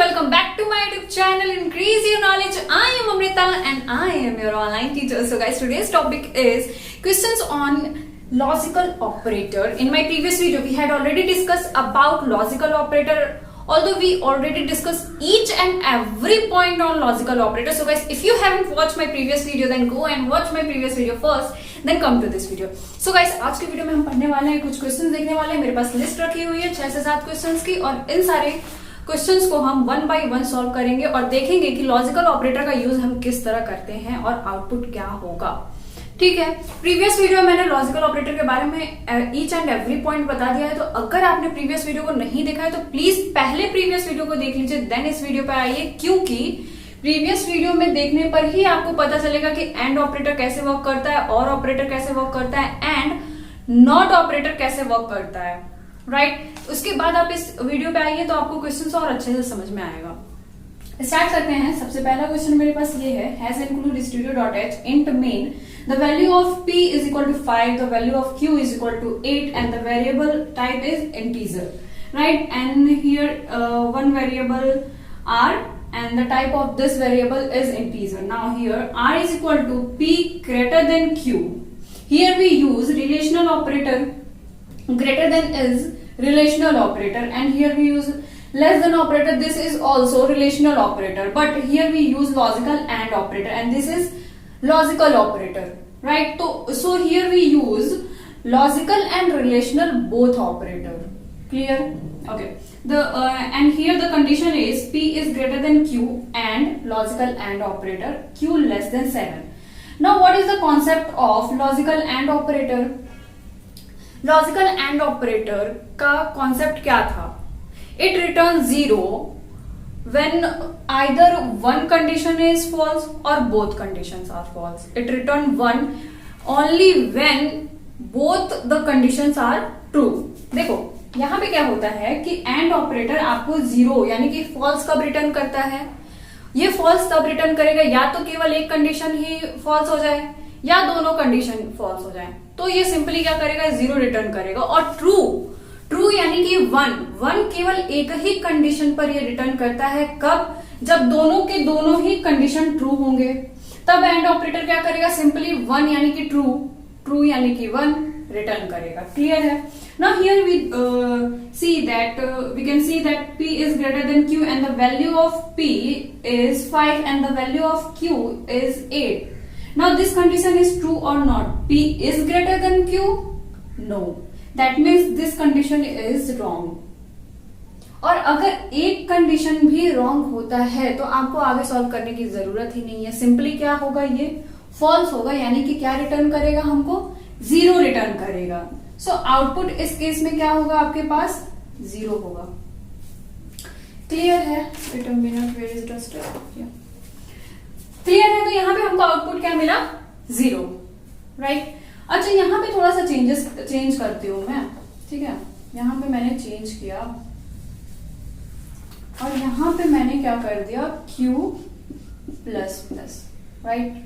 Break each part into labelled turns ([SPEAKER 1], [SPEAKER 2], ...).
[SPEAKER 1] welcome back to my YouTube channel Increase Your Knowledge. I am Amrita and I am your online teacher. So guys, today's topic is questions on logical operator. In my previous video, we had already discussed about logical operator. Although we already discussed each and every point on logical operator. So guys, if you haven't watched my previous video, then go and watch my previous video first, then come to this video. So guys, आज के video में हम पढ़ने वाले हैं, कुछ questions देखने वाले हैं. मेरे पास लिस्ट रखी हुई है 6 से 7 क्वेश्चंस की, और इन सारे क्वेश्चंस को हम वन बाय वन सॉल्व करेंगे और देखेंगे कि लॉजिकल ऑपरेटर का यूज हम किस तरह करते हैं और आउटपुट क्या होगा. ठीक है, प्रीवियस वीडियो में मैंने लॉजिकल ऑपरेटर के बारे में ईच एंड एवरी पॉइंट बता दिया है. तो अगर आपने प्रीवियस वीडियो को नहीं देखा है तो प्लीज पहले प्रीवियस वीडियो को देख लीजिए, देन इस वीडियो पर आइए, क्योंकि प्रीवियस वीडियो में देखने पर ही आपको पता चलेगा कि एंड ऑपरेटर कैसे वर्क करता है, और ऑपरेटर कैसे वर्क करता है, एंड नॉट ऑपरेटर कैसे वर्क करता है. राइट, उसके बाद आप इस वीडियो पे आइए तो आपको क्वेश्चन और अच्छे से समझ में आएगा. स्टार्ट करते हैं. सबसे पहला क्वेश्चन मेरे पास ये है, has include studio.h int main the value of p is equal to 5, the value of q is equal to 8 and the variable type is integer. Right, and here one variable r and the type of this variable is integer. Now here r is equal to p greater than q. Here we use relational operator. Greater than is relational operator, and here we use less than operator. This is also relational operator, but here we use logical and operator, and this is logical operator. Right, so here we use logical and relational both operator. Clear? Okay, and here the condition is p is greater than q and logical and operator q less than 7. Now what is the concept of logical and operator? Logical and operator का concept क्या था? It return 0 when either one condition is false और both conditions are false. It return 1 only when both the conditions are true. देखो यहां पे क्या होता है कि एंड ऑपरेटर आपको 0 यानी कि फॉल्स कब रिटर्न करता है? ये फॉल्स तब रिटर्न करेगा या तो केवल एक कंडीशन ही फॉल्स हो जाए या दोनों कंडीशन फॉल्स हो जाए. तो ये सिंपली क्या करेगा? 0 रिटर्न करेगा. और ट्रू यानी कि 1 केवल एक ही कंडीशन पर ये रिटर्न करता है. कब? जब दोनों के दोनों ही कंडीशन ट्रू होंगे, तब एंड ऑपरेटर क्या करेगा? सिंपली 1 यानी कि ट्रू यानी कि 1 रिटर्न करेगा. क्लियर है? Now here we see that we can see that p is greater than q and the value of p is 5 and the value of q is 8. Now this condition is true or not? P is greater than Q? No. That means this condition is wrong. और अगर एक condition भी wrong होता है तो आपको आगे solve करने की जरूरत ही नहीं है. सिंपली क्या होगा? ये फॉल्स होगा, यानी कि क्या रिटर्न करेगा? हमको 0 रिटर्न करेगा. सो आउटपुट इस केस में क्या होगा? आपके पास 0 होगा. क्लियर है? Determinant where is dusted. Clear है? तो यहाँ पे हमको आउटपुट क्या मिला? 0. राइट. अच्छा, यहाँ पे थोड़ा सा चेंज करती हूँ मैं. ठीक है, यहाँ पे मैंने चेंज किया और यहाँ पे मैंने क्या कर दिया? Q plus plus. राइट,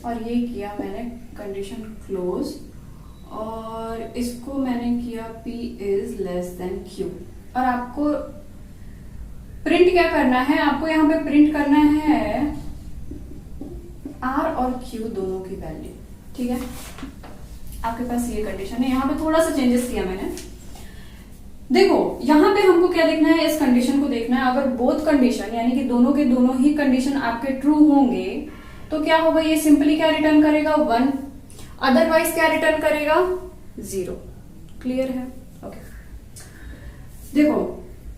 [SPEAKER 1] और ये किया मैंने कंडीशन क्लोज, और इसको मैंने किया P is less than Q. और आपको प्रिंट क्या करना है? आपको यहाँ पे प्रिंट करना है R और Q दोनों की वैल्यू. ठीक है, आपके पास ये कंडीशन है. यहाँ पे थोड़ा सा चेंजेस किया मैंने. देखो यहाँ पे हमको क्या देखना है? इस कंडीशन को देखना है. अगर बोथ कंडीशन यानी कि दोनों के दोनों ही कंडीशन आपके ट्रू होंगे तो क्या होगा? ये सिंपली क्या रिटर्न करेगा? 1. अदरवाइज क्या रिटर्न करेगा? 0. क्लियर है? ओके. देखो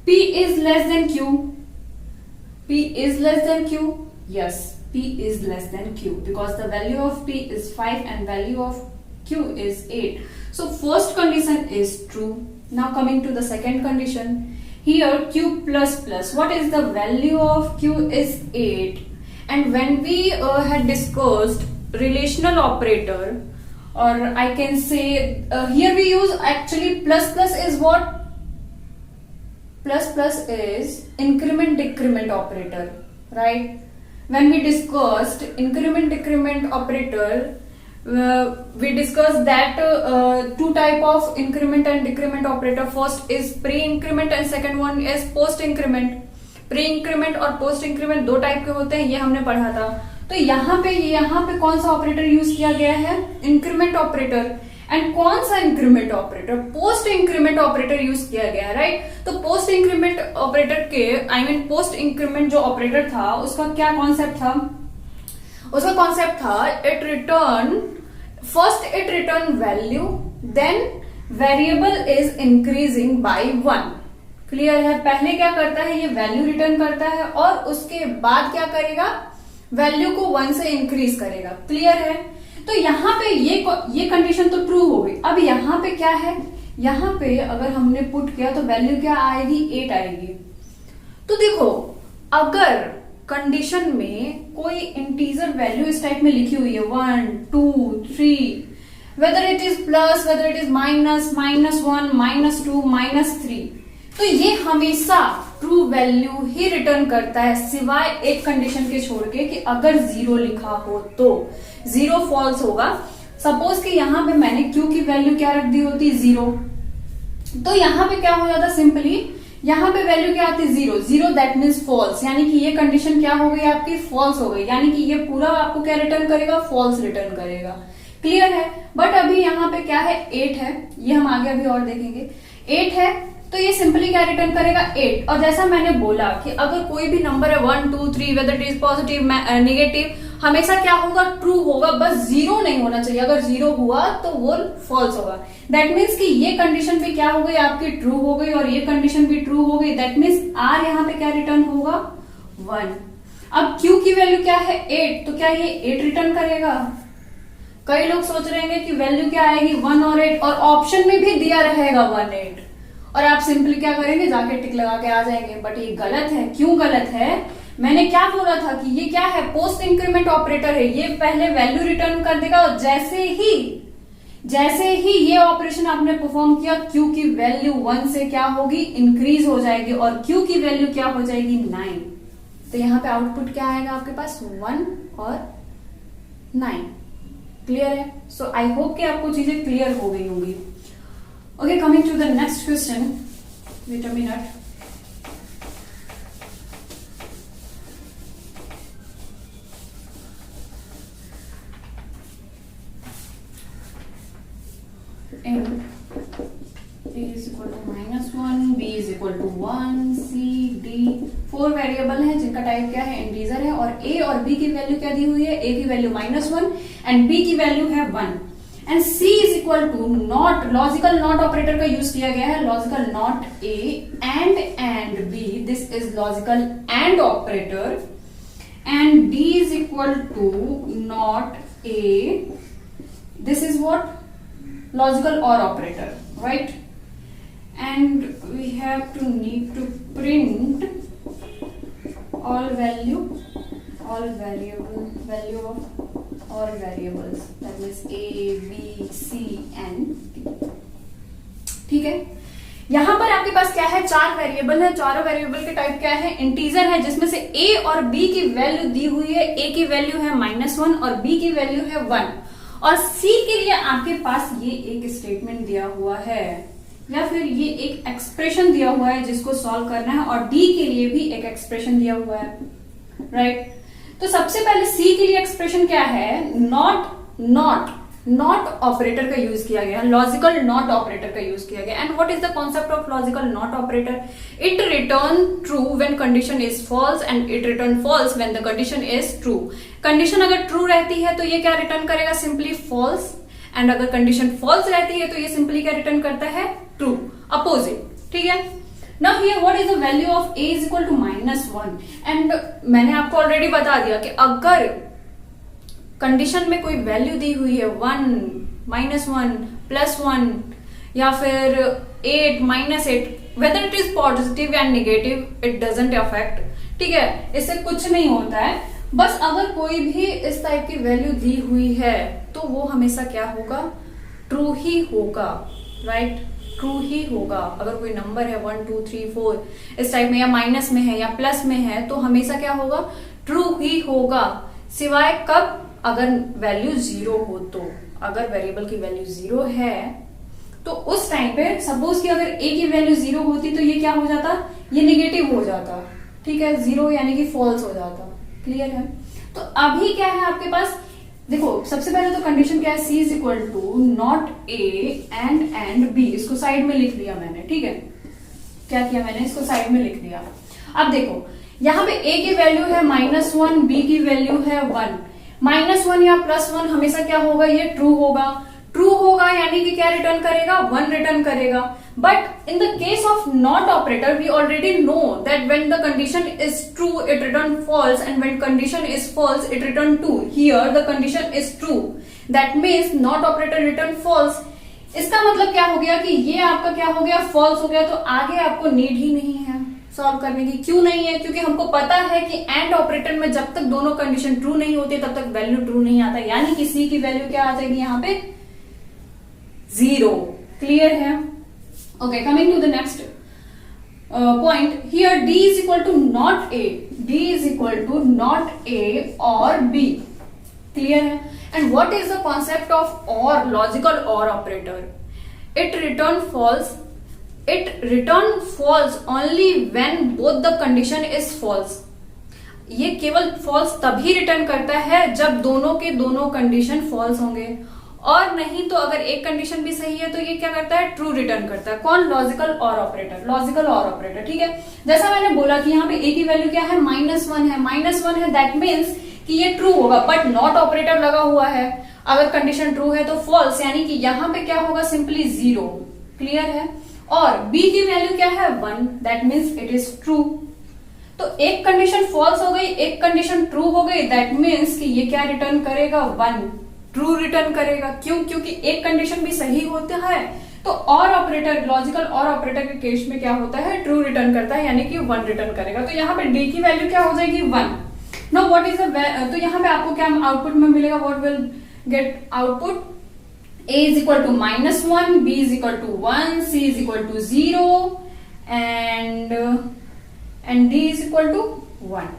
[SPEAKER 1] P is less than Q. P is less than Q. Yes, P is less than Q because the value of P is 5 and value of Q is 8. So first condition is true. Now coming to the second condition. Here Q plus plus. What is the value of Q is 8. And when we had discussed relational operator, or I can say here we use actually plus plus is what? Plus plus is increment decrement operator. Right? When we discussed increment decrement operator, we discussed that two type of increment and decrement operator. First is pre increment and second one is post increment. Pre increment और post increment दो type के होते हैं, ये हमने पढ़ा था। तो यहाँ पे कौन सा ऑपरेटर यूज किया गया है? Increment operator. एंड कौन सा increment operator? Post increment operator use किया गया है, राइट। तो पोस्ट इंक्रीमेंट ऑपरेटर के पोस्ट इंक्रीमेंट जो ऑपरेटर था उसका क्या कॉन्सेप्ट था? उसका कॉन्सेप्ट था it return value, then variable is increasing by 1। Clear है? पहले क्या करता है, ये वैल्यू रिटर्न करता है और उसके बाद क्या करेगा, वैल्यू को 1 से इंक्रीज करेगा। क्लियर है? तो यहाँ पे ये कंडीशन तो ट्रू हो गई। अब यहाँ पे क्या है, यहाँ पे अगर हमने पुट किया तो वैल्यू क्या आएगी, 8 आएगी। तो देखो, अगर कंडीशन में कोई इंटीजर वैल्यू इस टाइप में लिखी हुई है 1 2 3, whether it is plus, whether it is minus, -1, -2, -3, तो ये हमेशा ट्रू वैल्यू ही रिटर्न करता है, सिवाय एक कंडीशन के छोड़ के कि अगर 0 लिखा हो तो 0 फॉल्स होगा। सपोज कि यहाँ पे मैंने Q की वैल्यू क्या रख दी होती, 0, तो यहाँ पे क्या हो जाता, सिंपली यहाँ पे वैल्यू क्या आती, 0 0, दैट मीन्स फॉल्स, यानी कि ये कंडीशन क्या हो गई आपकी, फॉल्स हो गई, यानी कि ये पूरा आपको क्या रिटर्न करेगा, फॉल्स रिटर्न करेगा। क्लियर है? बट अभी यहाँ पे क्या है, 8 है, ये हम आगे अभी और देखेंगे। 8 है तो ये सिंपली क्या रिटर्न करेगा, 8। और जैसा मैंने बोला कि अगर कोई भी नंबर है 1 2 3, whether it is positive negative, हमेशा क्या होगा, ट्रू होगा, बस 0 नहीं होना चाहिए। अगर 0 हुआ तो वो फॉल्स होगा। दैट मीन्स कि ये कंडीशन भी क्या हो गई आपकी, ट्रू हो गई, और ये कंडीशन भी ट्रू हो गई। दैट मीन्स आर यहाँ पे क्या रिटर्न होगा, 1। अब Q की वैल्यू क्या है, 8, तो क्या ये 8 रिटर्न करेगा? कई लोग सोच रहे हैं कि वैल्यू क्या आएगी, 1 और 8, और ऑप्शन में भी दिया रहेगा 1 8, और आप सिंपली क्या करेंगे, जाके टिक लगा के आ जाएंगे। बट ये गलत है। क्यों गलत है? मैंने क्या बोला था कि ये क्या है, पोस्ट इंक्रीमेंट ऑपरेटर है। ये पहले वैल्यू रिटर्न कर देगा, और जैसे ही ये ऑपरेशन आपने परफॉर्म किया, Q की वैल्यू 1 से क्या होगी, इंक्रीज हो जाएगी, और Q की वैल्यू क्या हो जाएगी, 9। तो यहाँ पे आउटपुट क्या आएगा आपके पास, 1 और 9। क्लियर है? सो आई होप कि आपको चीजें क्लियर हो गई होंगी। Okay, coming to the next question. Wait a minute. A is equal to -1, B is equal to 1, C, D, 4 variable है जिनका टाइप क्या है, इंटीजर है, और A और B की वैल्यू क्या दी हुई है, A की वैल्यू -1 एंड B की वैल्यू है 1, and C is equal to not, logical not operator का यूज किया गया है, logical not A and B, this is logical and operator, and D is equal to not A, this is what, logical or operator, right? And we have to need to print all value of all variables, that means A, B, C and D. ठीक है? यहां पर आपके पास क्या है, 4 variable है। चारों variable के टाइप क्या है, इंटीजर है, जिसमें से A और B की वैल्यू दी हुई है। A की वैल्यू है -1 और B की वैल्यू है 1, और C के लिए आपके पास ये एक स्टेटमेंट दिया हुआ है, या फिर ये एक एक्सप्रेशन दिया हुआ है जिसको सॉल्व करना है, और D के लिए भी एक एक्सप्रेशन दिया हुआ है, राइट? तो सबसे पहले C के लिए एक्सप्रेशन क्या है, नॉट ऑपरेटर का यूज किया गया, लॉजिकल नॉट ऑपरेटर का यूज किया गया। And what is the concept of logical not operator? It return true when condition is false, and it return false when the condition is true. Condition अगर true रहती है तो ये क्या return करेगा, सिंपली फॉल्स, एंड अगर condition false रहती है तो ये सिंपली क्या रिटर्न करता है, ट्रू, अपोजिट। ठीक है? Now here what is the value of A is equal to -1, and मैंने आपको ऑलरेडी बता दिया कि अगर कंडीशन में कोई वैल्यू दी हुई है 1 -1 +1 या फिर 8 -8, whether it is positive and negative, it doesn't affect. ठीक है, इससे कुछ नहीं होता है। बस अगर कोई भी इस टाइप की वैल्यू दी हुई है तो वो हमेशा क्या होगा, ट्रू ही होगा, राइट? ट्रू ही होगा। अगर कोई नंबर है 1 2 3 4 इस टाइप में, या माइनस में है या प्लस में है, तो हमेशा क्या होगा, ट्रू ही होगा, सिवाय कब, अगर वैल्यू 0 हो तो। अगर वेरिएबल की वैल्यू 0 है तो उस टाइम पे सपोज कि अगर A की वैल्यू 0 होती तो ये क्या हो जाता, ये नेगेटिव हो जाता। ठीक है, 0 यानी कि फॉल्स हो जाता। क्लियर है? तो अभी क्या है आपके पास, देखो सबसे पहले तो कंडीशन क्या है, C is equal to not A and B। इसको साइड में लिख लिया मैंने, ठीक है, क्या किया मैंने, इसको साइड में लिख दिया। अब देखो यहाँ पे A की वैल्यू है -1, B की वैल्यू है 1। -1 या +1 हमेशा क्या होगा, ये ट्रू होगा। ट्रू होगा यानी कि क्या रिटर्न करेगा, 1 रिटर्न करेगा। But in the case of not operator we already know that when the condition is true it return false and when condition is false it return true. Here the condition is true, that means not operator return false. इसका मतलब क्या हो गया कि ये आपका क्या हो गया, फॉल्स हो गया। तो आगे आपको नीड ही नहीं है सॉल्व करने की। क्यों नहीं है? क्योंकि हमको पता है कि एंड ऑपरेटर में जब तक दोनों कंडीशन ट्रू नहीं होती तब तक वैल्यू ट्रू नहीं आता, यानी कि C की वैल्यू क्या आ जाएगी यहाँ पे, 0। क्लियर है? Okay, coming to the next point, here D is equal to not A, D is equal to not A or B। Clear है? And what is the concept of or, logical or operator? It return false only when both the condition is false. ये केवल false तभी return करता है जब दोनों के दोनों कंडीशन फॉल्स होंगे, और नहीं तो अगर एक कंडीशन भी सही है तो ये क्या करता है, ट्रू रिटर्न करता है। कौन? Logical or operator. Logical or operator, ठीक है। जैसा मैंने बोला कि यहाँ पे A की वैल्यू क्या है, -1 है, -1 है, दैट मीन्स कि ये ट्रू होगा, बट नॉट ऑपरेटर लगा हुआ है। अगर कंडीशन ट्रू है तो फॉल्स, यानी कि यहाँ पे क्या होगा, सिंपली 0। क्लियर है? और B की वैल्यू क्या है, 1, that means it is true. तो एक कंडीशन फॉल्स हो गई, एक कंडीशन ट्रू हो गई, दैट मीन्स कि ये क्या रिटर्न करेगा, 1, ट्रू रिटर्न करेगा। क्यों? क्योंकि एक कंडीशन भी सही होता है तो और ऑपरेटर, लॉजिकल और ऑपरेटर के केस में क्या होता है, ट्रू रिटर्न करता है, यानी कि 1 रिटर्न करेगा। तो यहाँ पे D की वैल्यू क्या हो जाएगी, 1। नाउ व्हाट इज द, तो यहाँ पे आपको क्या आउटपुट में मिलेगा, what will get output, A is equal to -1, B is equal to 1, C is equal to 0 and D is equal to 1.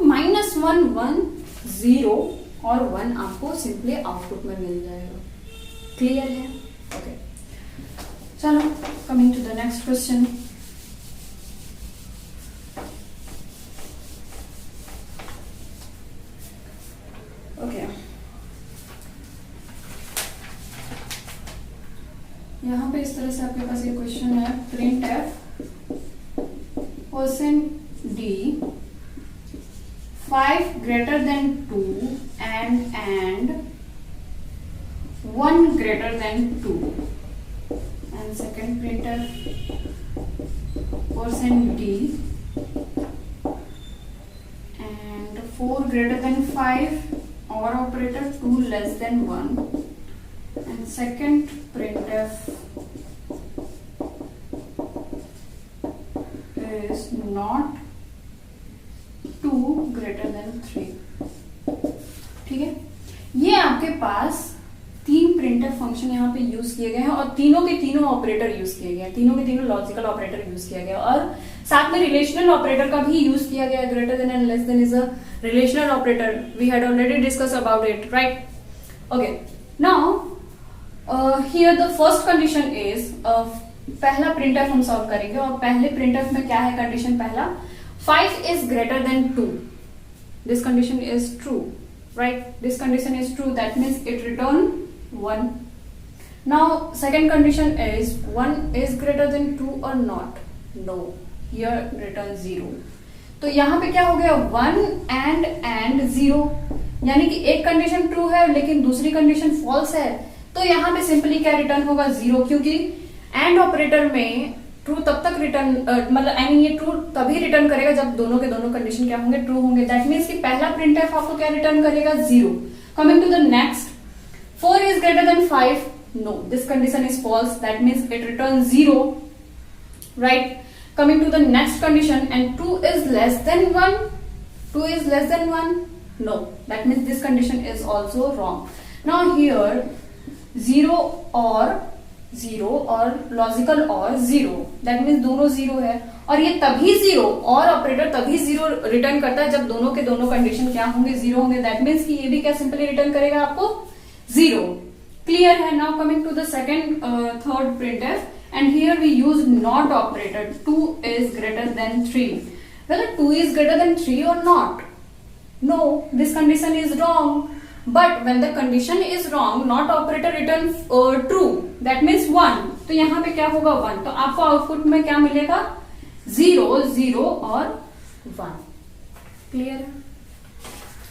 [SPEAKER 1] -1, 1, 0 और 1 आपको सिंपली आउटपुट में मिल जाएगा। क्लियर है? ओके, चलो coming to the next question. Okay, यहाँ पे इस तरह से आपके पास ये क्वेश्चन है, print F %D 5 greater than 2 and 1 greater than 2, and second printf %D and 4 greater than 5 or operator 2 less than 1, and second printf is not 2 greater than 3। ठीक है, ये आपके पास 3 प्रिंटफ फंक्शन यहाँ पे यूज किए गए हैं और तीनों के तीनों ऑपरेटर यूज किए गए हैं, तीनों के तीनों लॉजिकल ऑपरेटर यूज किया गया, और साथ में रिलेशनल ऑपरेटर का भी यूज किया गया। Greater than and less than is a relational operator, we had already discuss about it, right? Okay, now here the first condition is, पहला प्रिंटफ हम सॉल्व करेंगे, और पहले प्रिंटफ में क्या है कंडीशन, पहला 5 is greater than 2, this condition is true, right? This condition is true, that means it return 1. Now second condition is 1 is greater than 2 or not, no, here return 0। तो यहाँ पे क्या हो गया, 1 and 0, यानी कि एक कंडीशन ट्रू है लेकिन दूसरी कंडीशन फॉल्स है, तो यहाँ पे सिंपली क्या रिटर्न होगा, 0, क्योंकि एंड ऑपरेटर में ट्रू तब तक रिटर्न, मतलब आई मीन ये ट्रू तभी रिटर्न करेगा जब दोनों के दोनों कंडीशन क्या होंगे, ट्रू होंगे। दैट मीन्स कि पहला प्रिंटफ आपको क्या रिटर्न करेगा, 0। Coming to the next, 4 is greater than 5, no, this condition is false, that means it returns 0, right? Coming to the next condition, and 2 is less than 1, 2 is less than 1, no, that means this condition is also wrong. Now here 0 और logical और 0, that means दोनों 0 है, और ये तभी 0, और operator तभी 0 return करता है जब दोनों के दोनों कंडीशन क्या होंगे, 0 होंगे। दैट मीन्स कि ये भी क्या सिंपली रिटर्न करेगा आपको 0। क्लियर है? Now coming to the second third printf, and here we use not operator, 2 is greater than 3। whether 2 is greater than 3 or not. No, this condition is wrong. But when the condition is wrong, not operator return true, that means 1. तो यहाँ पे क्या होगा 1. तो आपको output में क्या मिलेगा 0, 0 और 1. क्लियर है?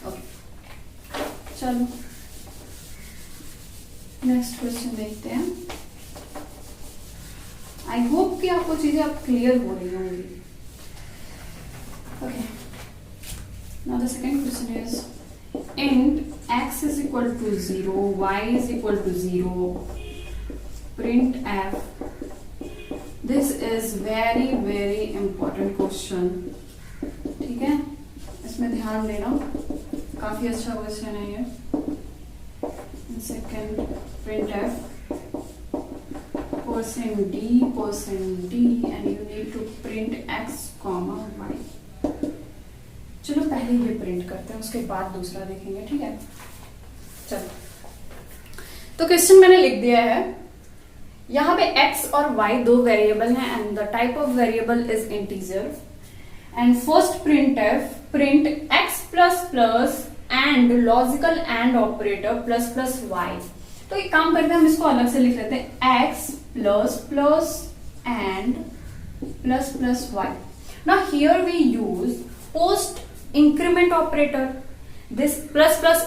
[SPEAKER 1] ओके, चलो नेक्स्ट क्वेश्चन देखते हैं. आई होप कि आपको चीजें अब क्लियर हो रही होंगी. Okay, now the second question is int x is equal to 0, y is equal to 0, print f. This is very very important question. ठीक है, इसमें ध्यान देना, काफी अच्छा क्वेश्चन है ये. Second, print f %d and you need to print x, y. चलो पहले ये प्रिंट करते हैं, उसके बाद दूसरा देखेंगे. ठीक है, चलो. तो क्वेश्चन मैंने लिख दिया है. यहाँ पे x और y दो वेरिएबल हैं and the type of variable is integer. And first print F print x plus plus and logical and operator plus plus y. तो एक काम करते हैं, हम इसको अलग से लिख लेते हैं, x plus plus and plus plus y. Now here we use post increment operator. This plus plus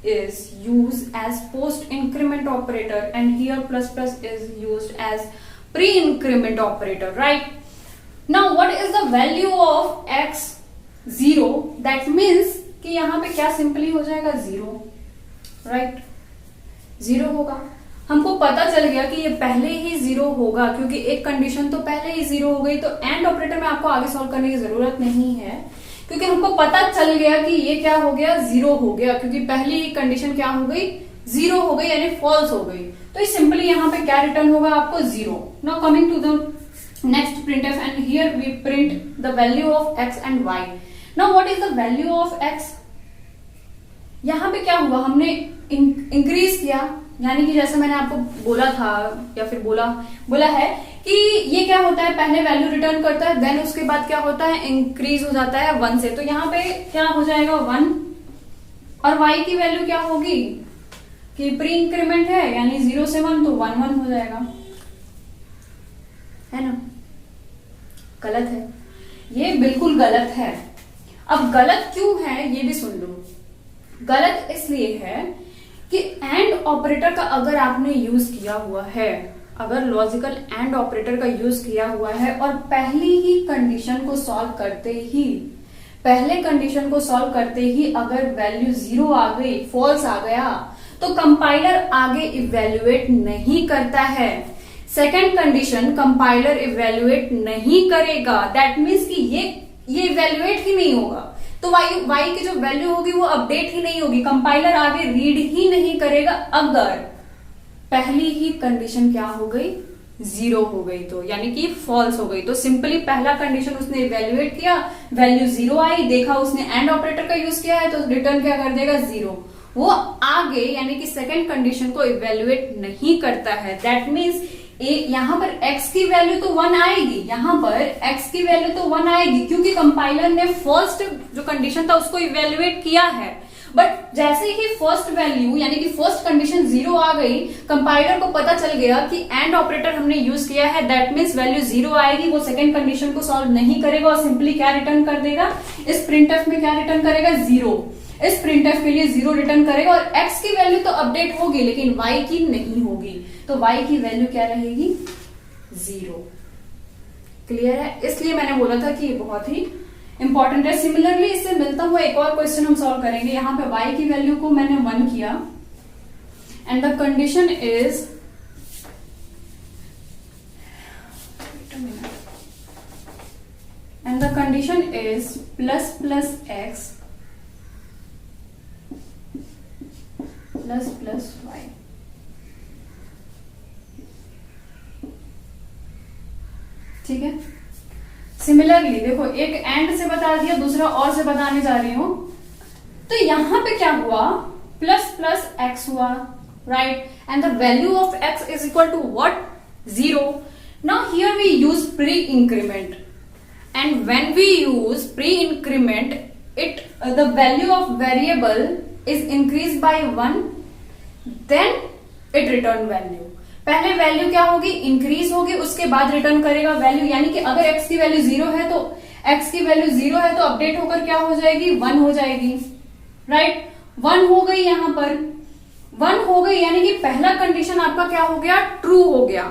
[SPEAKER 1] is used as post increment operator and here plus plus is used as pre increment operator, right? Now what is the value of x? 0. That means कि यहाँ पे क्या simply हो जाएगा 0, right? 0 होगा. हमको पता चल गया कि ये पहले ही 0 होगा क्योंकि एक कंडीशन तो पहले ही 0 हो गई. तो एंड ऑपरेटर में आपको आगे सॉल्व करने की जरूरत नहीं है क्योंकि हमको पता चल गया कि ये क्या हो गया 0 हो गया क्योंकि पहली ही कंडीशन क्या हो गई 0 हो गई यानी फॉल्स हो गई. तो सिंपली यहाँ पे क्या रिटर्न होगा आपको 0. Now coming to the next printf and here we print the value of x and y. Now what is the value of x? यहाँ पे क्या हुआ, हमने इंक्रीज किया, यानी कि जैसे मैंने आपको बोला था या फिर बोला है कि ये क्या होता है, पहले वैल्यू रिटर्न करता है देन उसके बाद क्या होता है इंक्रीज हो जाता है 1 से. तो यहाँ पे क्या हो जाएगा 1 और y की वैल्यू क्या होगी कि प्री इंक्रीमेंट है यानी 0 से 1 तो 1 1 हो जाएगा, है ना? गलत है, ये बिल्कुल गलत है. अब गलत क्यों है ये भी सुन लो. गलत इसलिए है कि एंड ऑपरेटर का अगर आपने यूज किया हुआ है, अगर लॉजिकल एंड ऑपरेटर का यूज किया हुआ है और पहली ही कंडीशन को सॉल्व करते ही अगर वैल्यू 0 आ गई, फॉल्स आ गया, तो कंपाइलर आगे इवेल्युएट नहीं करता है. सेकंड कंडीशन कंपाइलर इवेल्युएट नहीं करेगा. दैट मीन्स कि ये इवेल्युएट ही नहीं होगा. तो y की जो वैल्यू होगी वो अपडेट ही नहीं होगी, कंपाइलर आगे रीड ही नहीं करेगा अगर पहली ही कंडीशन क्या हो गई 0 हो गई, तो यानी कि फॉल्स हो गई. तो सिंपली पहला कंडीशन उसने इवेल्युएट किया, वैल्यू 0 आई, देखा उसने एंड ऑपरेटर का यूज किया है तो रिटर्न क्या कर देगा 0. वो आगे यानी कि सेकंड कंडीशन को इवेल्युएट नहीं करता है. दैट मीन्स यहाँ पर x की वैल्यू तो 1 आएगी, यहाँ पर x की वैल्यू तो 1 आएगी क्योंकि कंपाइलर ने फर्स्ट जो कंडीशन था उसको इवेल्युएट किया है. बट जैसे ही फर्स्ट वैल्यू यानी कि फर्स्ट कंडीशन 0 आ गई, कंपाइलर को पता चल गया कि एंड ऑपरेटर हमने यूज किया है, दैट मीन्स वैल्यू 0 आएगी. वो सेकंड कंडीशन को सॉल्व नहीं करेगा और सिंपली क्या रिटर्न कर देगा, इस प्रिंटफ में क्या रिटर्न करेगा 0. इस प्रिंटफ के लिए 0 रिटर्न करेगा और x की वैल्यू तो अपडेट होगी लेकिन y की नहीं होगी. तो y की वैल्यू क्या रहेगी 0. क्लियर है? इसलिए मैंने बोला था कि ये बहुत ही इंपॉर्टेंट है. सिमिलरली इससे मिलता हुआ एक और क्वेश्चन हम सॉल्व करेंगे. यहाँ पे y की वैल्यू को मैंने 1 किया and the condition is plus plus x plus plus y. ठीक है. सिमिलरली देखो, एक एंड से बता दिया, दूसरा और से बताने जा रही हूं. तो यहां पे क्या हुआ, प्लस प्लस एक्स हुआ, right? And the value of X is equal to what 0. Now here we use pre increment and when we use pre-increment, the value of variable is increased by 1, then it return value. पहले value क्या होगी, increase होगी, उसके बाद return करेगा value. यानी कि अगर x की वैल्यू 0 है तो x की वैल्यू 0 है तो अपडेट होकर क्या हो जाएगी, 1 हो जाएगी. राइट, 1 हो गई, यहां पर 1 हो गई, यानी कि पहला कंडीशन आपका क्या हो गया, ट्रू हो गया.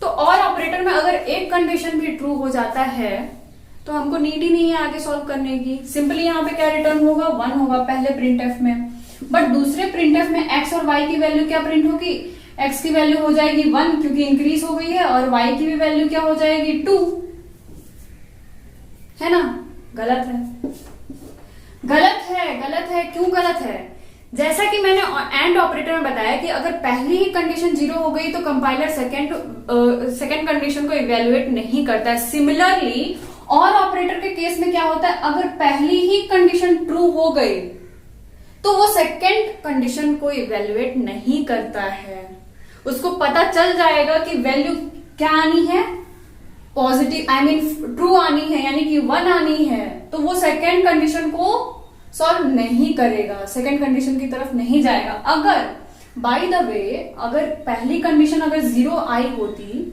[SPEAKER 1] तो और ऑपरेटर में अगर एक कंडीशन भी ट्रू हो जाता है तो हमको नीड ही नहीं है आगे सॉल्व करने की. सिंपली यहाँ पे क्या रिटर्न होगा, 1 होगा पहले प्रिंटएफ में. बट दूसरे प्रिंटएफ में x और y की वैल्यू क्या प्रिंट होगी, x की वैल्यू हो जाएगी 1 क्योंकि इंक्रीज हो गई है, और y की भी वैल्यू क्या हो जाएगी 2, है ना. गलत है, गलत है, गलत है. क्यों गलत है, जैसा कि मैंने एंड ऑपरेटर में बताया कि अगर पहली ही कंडीशन 0 हो गई तो कंपाइलर सेकेंड कंडीशन को इवेल्युएट नहीं करता है. सिमिलरली और ऑपरेटर के केस में क्या होता है, अगर पहली ही कंडीशन ट्रू हो गई तो वो सेकेंड कंडीशन को इवेल्युएट नहीं करता है. उसको पता चल जाएगा कि वैल्यू क्या आनी है, पॉजिटिव आई मीन ट्रू आनी है, यानी कि 1 आनी है, तो वो सेकेंड कंडीशन को सॉल्व नहीं करेगा, सेकेंड कंडीशन की तरफ नहीं जाएगा. अगर बाय द वे अगर पहली कंडीशन अगर 0 आई होती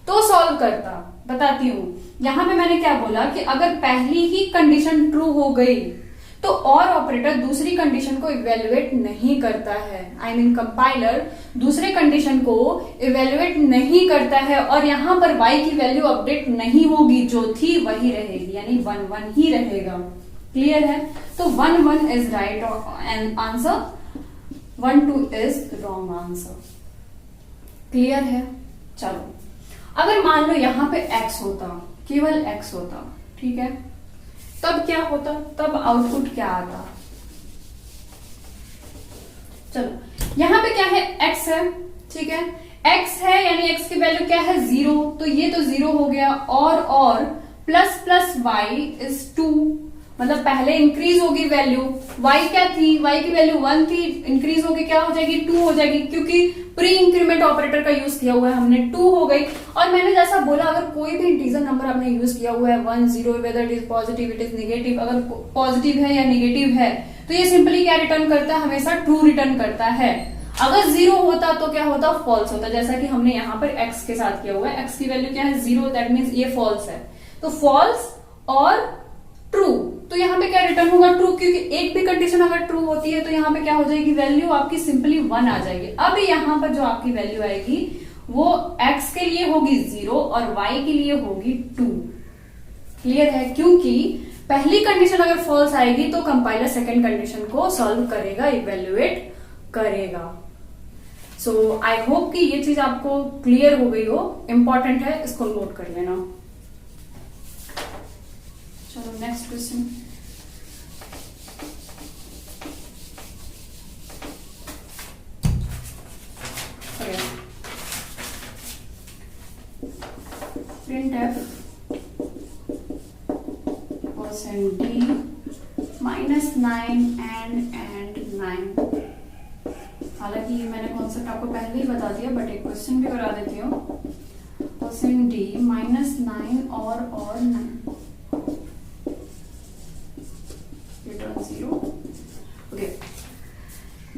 [SPEAKER 1] तो सॉल्व करता. बताती हूं, यहां पे मैंने क्या बोला कि अगर पहली ही कंडीशन ट्रू हो गई तो और ऑपरेटर दूसरी कंडीशन को इवेल्युएट नहीं करता है. आई मीन कंपाइलर दूसरे कंडीशन को इवेल्युएट नहीं करता है, और यहां पर y की वैल्यू अपडेट नहीं होगी, जो थी वही रहेगी, यानी 1 1 ही रहेगा. क्लियर है, तो 1 1 is right answer, 1 2 is wrong answer. Clear है. चलो, अगर मान लो यहां पे x होता, केवल x होता, ठीक है, तब क्या होता, तब आउटपुट क्या आता. चलो, यहां पे क्या है, x है, ठीक है, x है यानी x की वैल्यू क्या है 0, तो ये तो 0 हो गया, और प्लस प्लस y इज 2, मतलब पहले इंक्रीज होगी वैल्यू, y क्या थी, y की वैल्यू 1 थी, इंक्रीज होगी क्या हो जाएगी 2 हो जाएगी, क्योंकि प्री इंक्रीमेंट ऑपरेटर का यूज किया हुआ है हमने, 2 हो गई. और मैंने जैसा बोला अगर कोई भी इंटीजर नंबर आपने यूज किया हुआ है 1 0, whether it is positive it is negative, अगर पॉजिटिव है या नेगेटिव है तो ये सिंपली क्या रिटर्न करता है, हमेशा ट्रू रिटर्न करता है. अगर 0 होता तो क्या होता, फॉल्स होता, जैसा कि हमने यहाँ पर x के साथ किया हुआ है. x की वैल्यू क्या है 0, दैट मीन्स ये फॉल्स है, तो फॉल्स और ट्रू, तो यहाँ पे क्या रिटर्न होगा ट्रू, क्योंकि एक भी कंडीशन अगर ट्रू होती है तो यहाँ पे क्या हो जाएगी, वैल्यू आपकी सिंपली 1 आ जाएगी. अब यहाँ पर जो आपकी वैल्यू आएगी वो x के लिए होगी 0 और y के लिए होगी 2. क्लियर है, क्योंकि पहली कंडीशन अगर फॉल्स आएगी तो कंपाइलर सेकेंड कंडीशन को सॉल्व करेगा, इवेल्युएट करेगा. सो आई होप कि ये चीज आपको क्लियर हो गई हो, इंपॉर्टेंट है, इसको नोट कर लेना. चलो next question. printf %d -9 and 9. हालांकि ये मैंने कॉन्सेप्ट आपको पहले ही बता दिया, बट एक क्वेश्चन भी करा देती हूँ. %d -9 और 9 रिटर्न 0. ओके,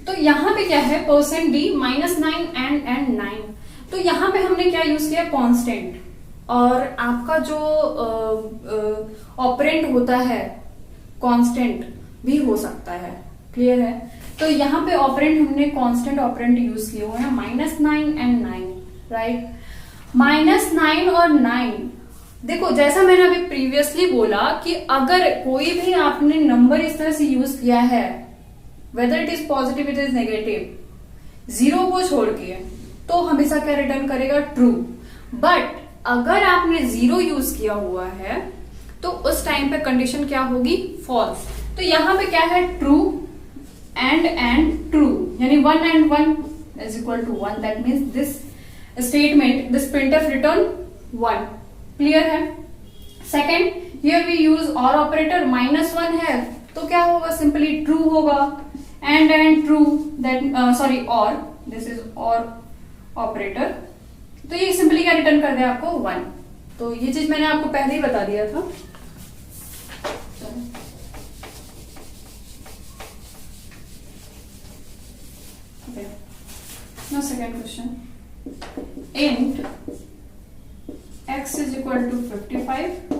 [SPEAKER 1] तो यहाँ पे क्या है, %d -9 and 9. तो यहाँ पे हमने क्या यूज किया, कांस्टेंट, और आपका जो ऑपरेंड होता है कांस्टेंट भी हो सकता है. क्लियर है, तो यहाँ पे ऑपरेंड हमने कांस्टेंट ऑपरेंड यूज किए हुए हैं, -9 and 9. राइट, -9 और 9. देखो जैसा मैंने अभी प्रीवियसली बोला कि अगर कोई भी आपने नंबर इस तरह से यूज किया है, whether it is positive it is negative, 0 को छोड़ के, तो हमेशा क्या रिटर्न करेगा, ट्रू. बट अगर आपने 0 यूज किया हुआ है तो उस टाइम पे कंडीशन क्या होगी, फॉल्स. तो यहां पे क्या है, ट्रू एंड ट्रू, यानी 1 and 1 is equal to 1. That means this statement, this printf return 1. Clear है. सेकेंड, हियर वी यूज और ऑपरेटर, -1 है तो क्या होगा, सिंपली ट्रू होगा, एंड ट्रू, दैट सॉरी और, दिस इज और ऑपरेटर, तो ये सिंपली क्या रिटर्न कर दे आपको 1. तो ये चीज मैंने आपको पहले ही बता दिया था. now second question. Int x is equal to 55,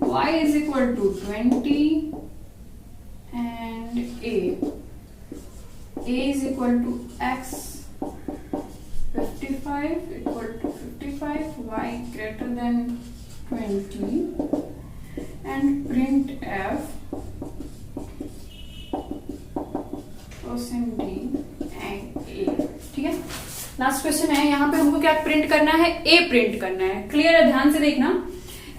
[SPEAKER 1] y is equal to 20, and a is equal to x 55 equal to 55, y greater than 20, and print f % d and a. ठीक है, लास्ट क्वेश्चन है. यहाँ पे हमको क्या print करना है? a print करना है. क्लियर है? ध्यान से देखना.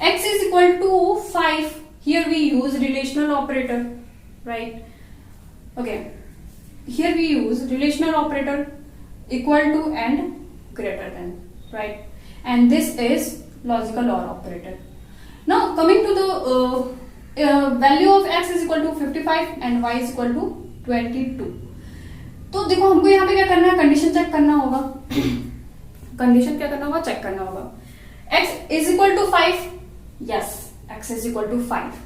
[SPEAKER 1] x is equal to 5. Here we use relational operator, right? Okay. Here we use relational operator equal to and greater than, right? And this is logical OR operator. Now coming to the value of x is equal to 55 and y is equal to 22. तो देखो हमको यहाँ पे क्या करना है? Condition check करना होगा. कंडीशन क्या करना होगा? चेक करना होगा. x is equal to 5. Yes, x is equal to 5.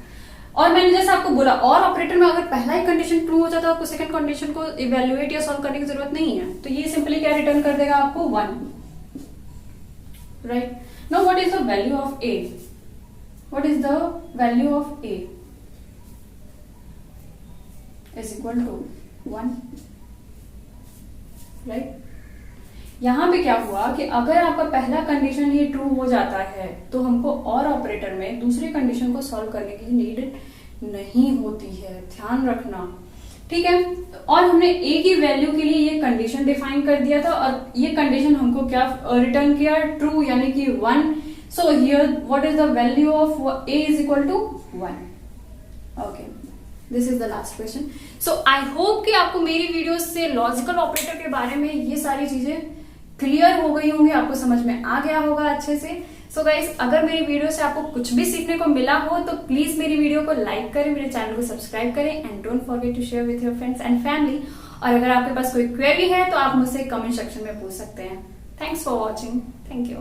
[SPEAKER 1] और मैंने जैसे आपको बोला, और ऑपरेटर में अगर पहला ही कंडीशन ट्रू हो जाता है, आपको सेकंड कंडीशन को इवेल्युएट या सॉल्व करने की जरूरत नहीं है. तो ये सिंपली क्या रिटर्न कर देगा आपको? 1. Right. Now what is the value of a? What is the value of a? Is equal to 1. Right. यहां पे क्या हुआ कि अगर आपका पहला कंडीशन ही ट्रू हो जाता है तो हमको और ऑपरेटर में दूसरे कंडीशन को सॉल्व करने की नीड नहीं होती है. ध्यान रखना. ठीक है. और हमने a की वैल्यू के लिए ये कंडीशन डिफाइन कर दिया था और ये कंडीशन हमको क्या रिटर्न किया? ट्रू, यानी कि 1. So here what is the value of a is equal to 1. Okay, this is the last question. So I hope कि आपको मेरी वीडियो से लॉजिकल ऑपरेटर के बारे में ये सारी चीजें क्लियर हो गई होंगी, आपको समझ में आ गया होगा अच्छे से. सो गाइस, अगर मेरी वीडियो से आपको कुछ भी सीखने को मिला हो तो प्लीज मेरी वीडियो को लाइक करें, मेरे चैनल को सब्सक्राइब करें and don't forget to share with your friends and family. और अगर आपके पास कोई क्वेरी है तो आप मुझसे कमेंट सेक्शन में पूछ सकते हैं. Thanks for watching. Thank you.